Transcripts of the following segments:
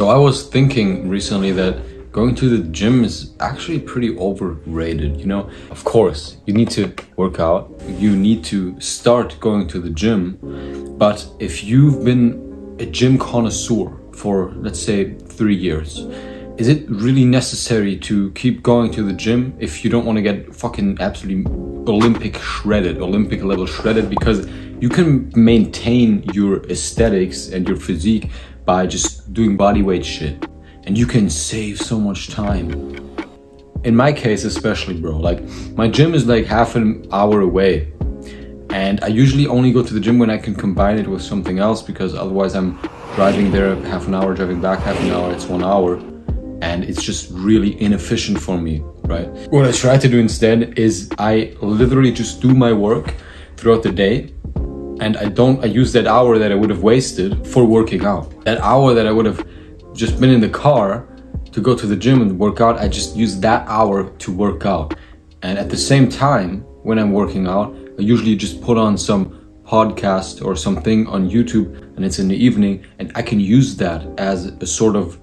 So I was thinking recently that going to the gym is actually pretty overrated, you know? Of course, you need to work out, you need to start going to the gym, but if you've been a gym connoisseur for, let's say, 3 years, is it really necessary to keep going to the gym if you don't want to get fucking absolutely Olympic level shredded? Because you can maintain your aesthetics and your physique by just doing bodyweight shit, and you can save so much time. In my case especially, bro, like my gym is like half an hour away, and I usually only go to the gym when I can combine it with something else, because otherwise I'm driving there half an hour, driving back half an hour, it's 1 hour, and it's just really inefficient for me, right? What I try to do instead is I literally just do my work throughout the day, and I use that hour that I would have wasted for working out. That hour that I would have just been in the car to go to the gym and work out, I just use that hour to work out. And at the same time, when I'm working out, I usually just put on some podcast or something on YouTube, and it's in the evening, and I can use that as a sort of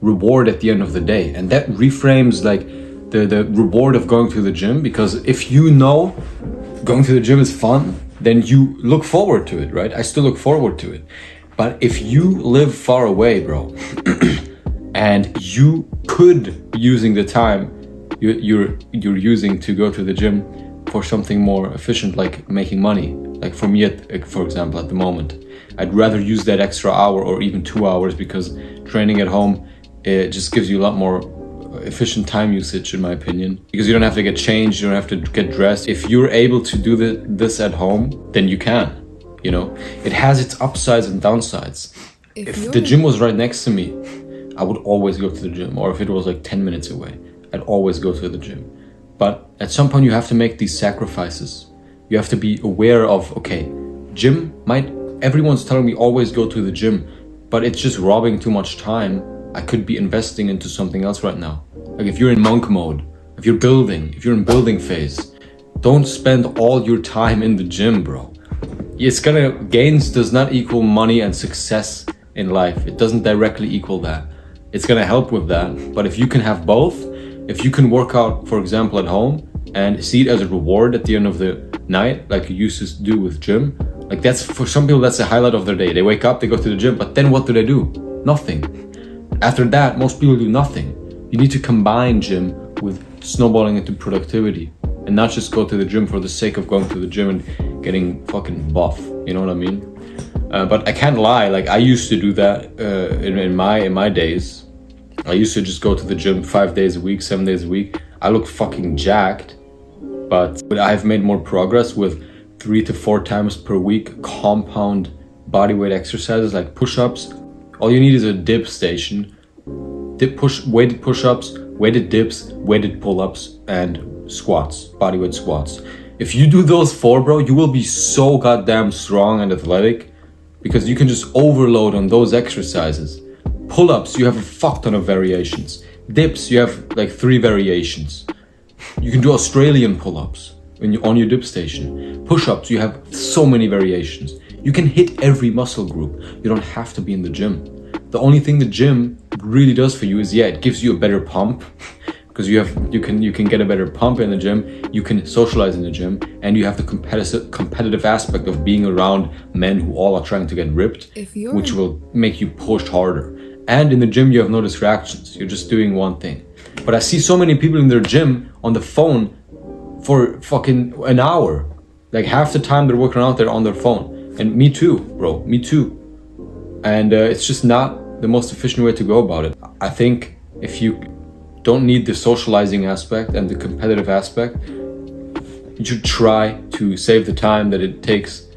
reward at the end of the day. And that reframes like the reward of going to the gym, because if you know going to the gym is fun, then you look forward to it, right? I still look forward to it. But if you live far away, bro, and you could be using the time you're using to go to the gym for something more efficient, like making money. Like for me, for example, at the moment, I'd rather use that extra hour or even 2 hours, because training at home, it just gives you a lot more efficient time usage, in my opinion, because you don't have to get changed, you don't have to get dressed. If you're able to do this at home, then you can, you know. It has its upsides and downsides. If the gym was right next to me, I would always go to the gym. Or if it was like 10 minutes away, I'd always go to the gym. But at some point you have to make these sacrifices. You have to be aware of, okay, everyone's telling me always go to the gym, but it's just robbing too much time. I could be investing into something else right now. Like if you're in monk mode, if you're in building phase, don't spend all your time in the gym, bro. Gains does not equal money and success in life. It doesn't directly equal that. It's gonna help with that. But if you can have both, if you can work out, for example, at home and see it as a reward at the end of the night, like you used to do with gym, like that's, for some people, that's the highlight of their day. They wake up, they go to the gym, but then what do they do? Nothing. After that, most people do nothing. You need to combine gym with snowballing into productivity, and not just go to the gym for the sake of going to the gym and getting fucking buff. You know what I mean? But I can't lie. Like I used to do that in my days. I used to just go to the gym 5 days a week, 7 days a week. I looked fucking jacked, but I've made more progress with 3 to 4 times per week compound bodyweight exercises like push-ups. All you need is a dip station, weighted push-ups, weighted dips, weighted pull-ups, and squats, bodyweight squats. If you do those 4, bro, you will be so goddamn strong and athletic, because you can just overload on those exercises. Pull-ups, you have a fuck ton of variations. Dips, you have like 3 variations. You can do Australian pull-ups on your dip station. Push-ups, you have so many variations. You can hit every muscle group. You don't have to be in the gym. The only thing the gym really does for you is, it gives you a better pump, because you can get a better pump in the gym. You can socialize in the gym, and you have the competitive aspect of being around men who all are trying to get ripped, which will make you push harder. And in the gym, you have no distractions. You're just doing one thing. But I see so many people in their gym on the phone for fucking an hour. Like half the time they're working out there on their phone. And me too, bro, me too. And it's just not the most efficient way to go about it. I think if you don't need the socializing aspect and the competitive aspect, you should try to save the time that it takes.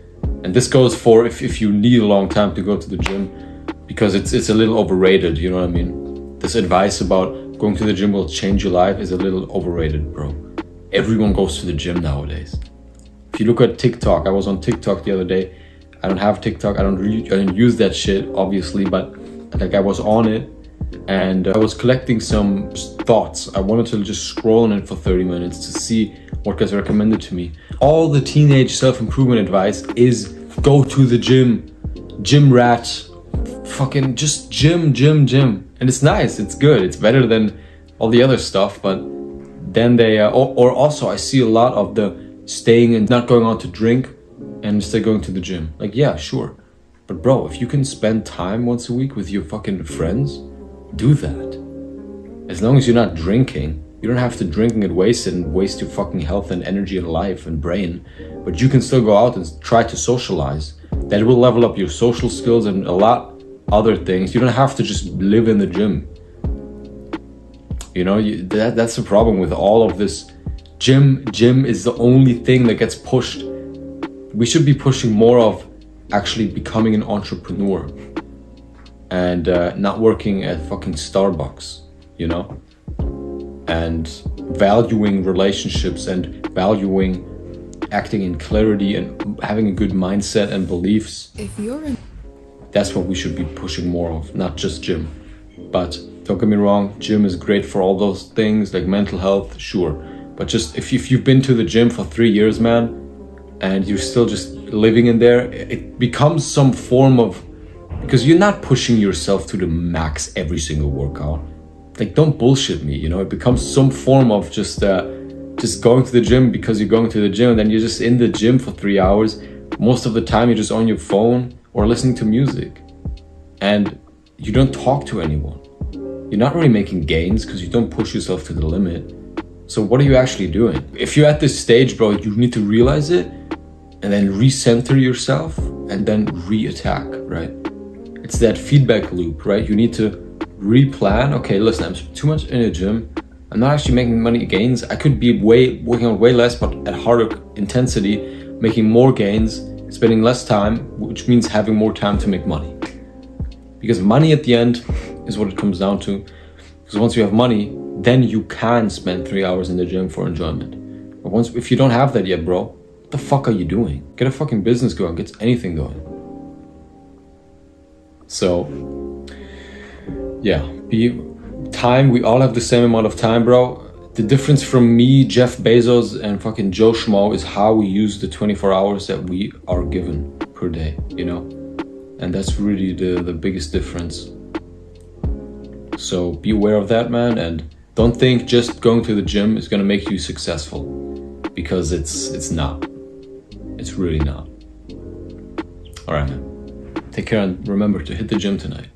And this goes for if you need a long time to go to the gym, because it's a little overrated, you know what I mean? This advice about going to the gym will change your life is a little overrated, bro. Everyone goes to the gym nowadays. If you look at TikTok, I was on TikTok the other day. I don't have TikTok. I don't use that shit, obviously, but like I was on it, and I was collecting some thoughts. I wanted to just scroll on it for 30 minutes to see what gets recommended to me. All the teenage self-improvement advice is go to the gym rat, fucking just gym. And it's nice, it's good, it's better than all the other stuff. But then they, or also I see a lot of the staying and not going out to drink and instead going to the gym. Like, yeah, sure. But bro, if you can spend time once a week with your fucking friends, do that. As long as you're not drinking, you don't have to drink and get wasted and waste your fucking health and energy and life and brain. But you can still go out and try to socialize. That will level up your social skills and a lot other things. You don't have to just live in the gym. You know, that's the problem with all of this. Gym is the only thing that gets pushed. We should be pushing more of actually becoming an entrepreneur and not working at fucking Starbucks, you know, and valuing relationships and valuing acting in clarity and having a good mindset and beliefs. That's what we should be pushing more of, not just gym. But don't get me wrong, gym is great for all those things like mental health, sure. But just if you've been to the gym for 3 years, man, and you're still just living in there, it becomes some form of, because you're not pushing yourself to the max every single workout. Like, don't bullshit me, you know. It becomes some form of just going to the gym because you're going to the gym, and then you're just in the gym for 3 hours. Most of the time you're just on your phone or listening to music, and you don't talk to anyone. You're not really making gains because you don't push yourself to the limit. So what are you actually doing? If you're at this stage, bro, you need to realize it and then recenter yourself and then re-attack, right? It's that feedback loop, right? You need to replan. Okay, listen, I'm too much in the gym. I'm not actually making money gains. I could be working on way less, but at harder intensity, making more gains, spending less time, which means having more time to make money. Because money at the end is what it comes down to. Because once you have money, then you can spend 3 hours in the gym for enjoyment. But if you don't have that yet, bro, what the fuck are you doing? Get a fucking business going, get anything going. So, yeah, we all have the same amount of time, bro. The difference from me, Jeff Bezos, and fucking Joe Schmo is how we use the 24 hours that we are given per day, you know? And that's really the biggest difference. So be aware of that, man, and don't think just going to the gym is gonna make you successful, because it's not. It's really not. All right, man. Take care and remember to hit the gym tonight.